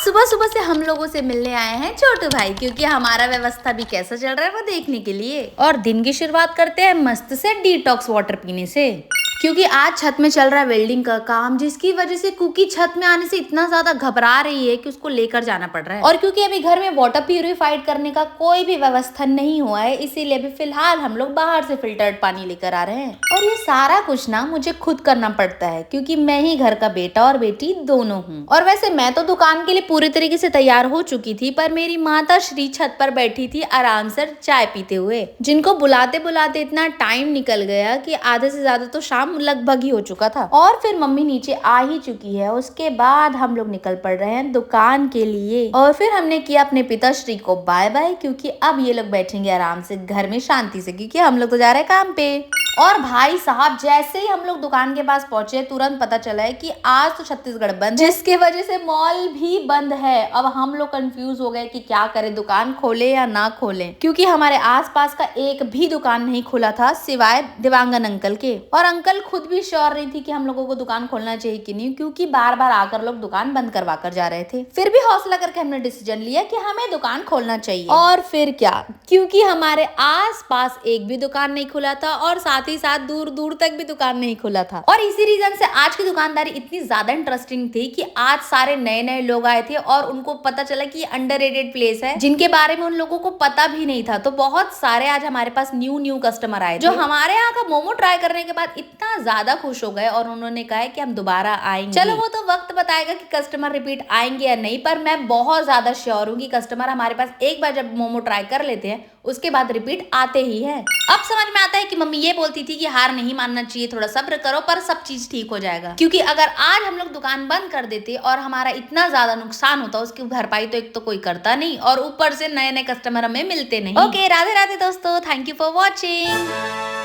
सुबह सुबह से हम लोगों से मिलने आए हैं छोटू भाई, क्योंकि हमारा व्यवस्था भी कैसा चल रहा है वो देखने के लिए। और दिन की शुरुआत करते हैं मस्त से डिटॉक्स वाटर पीने से, क्योंकि आज छत में चल रहा है वेल्डिंग का काम, जिसकी वजह से कुकी छत में आने से इतना ज्यादा घबरा रही है कि उसको लेकर जाना पड़ रहा है। और क्योंकि अभी घर में वाटर प्यूरिफाइड करने का कोई भी व्यवस्था नहीं हुआ है, इसीलिए अभी फिलहाल हम लोग बाहर से फिल्टर्ड पानी लेकर आ रहे हैं। और ये सारा कुछ ना मुझे खुद करना पड़ता है, क्योंकि मैं ही घर का बेटा और बेटी दोनों हूँ। और वैसे मैं तो दुकान के लिए पूरी तरीके से तैयार हो चुकी थी, पर मेरी माता श्री छत पर बैठी थी आराम से चाय पीते हुए, जिनको बुलाते बुलाते इतना टाइम निकल गया कि आधे से ज्यादा तो शाम लगभग ही हो चुका था। और फिर मम्मी नीचे आ ही चुकी है। उसके बाद हम लोग निकल पड़ रहे हैं दुकान के लिए। और फिर हमने किया अपने पिताश्री को बाय बाय, क्योंकि अब ये लोग बैठेंगे आराम से घर में शांति से, क्योंकि हम लोग तो जा रहे हैं काम पे। और भाई साहब, जैसे ही हम लोग दुकान के पास पहुंचे तुरंत पता चला है कि आज तो छत्तीसगढ़ बंद है, जिसके वजह से मॉल भी बंद है। अब हम लोग कंफ्यूज हो गए कि क्या करें, दुकान खोले या ना खोलें, क्योंकि हमारे आसपास का एक भी दुकान नहीं खुला था सिवाय दिवांगन अंकल के। और अंकल खुद भी श्योर नहीं थी कि हम लोगों को दुकान खोलना चाहिए कि नहीं, क्योंकि बार बार आकर लोग दुकान बंद करवा कर जा रहे थे। फिर भी हौसला करके हमने डिसीजन लिया कि हमें दुकान खोलना चाहिए। और फिर क्या, क्योंकि हमारे आसपास एक भी दुकान नहीं खुला था और साथ ही साथ दूर दूर तक भी दुकान नहीं खुला था। और इसी रीजन से आज की दुकानदारी इतनी ज्यादा इंटरेस्टिंग थी कि आज सारे नए नए लोग आए थे और उनको पता चला कि अंडररेटेड प्लेस है, जिनके बारे में उन लोगों को पता भी नहीं था। तो बहुत सारे आज हमारे पास न्यू कस्टमर आए, जो हमारे यहाँ का मोमो ट्राई करने के बाद इतना ज्यादा खुश हो गए और उन्होंने कहा कि हम दोबारा आएंगे। चलो वो तो वक्त बताएगा कि कस्टमर रिपीट आएंगे या नहीं, पर मैं बहुत ज्यादा श्योर हूँ कि कस्टमर हमारे पास एक बार जब मोमो ट्राई कर लेते हैं उसके बाद रिपीट आते ही है। अब समझ में आता है कि मम्मी ये बोलती थी कि हार नहीं मानना चाहिए, थोड़ा सब्र करो, पर सब चीज ठीक हो जाएगा। क्योंकि अगर आज हम लोग दुकान बंद कर देते और हमारा इतना ज्यादा नुकसान होता, उसकी भरपाई तो एक तो कोई करता नहीं, और ऊपर से नए नए कस्टमर हमें मिलते नहीं। ओके, राधे राधे दोस्तों, थैंक यू फॉर वॉचिंग।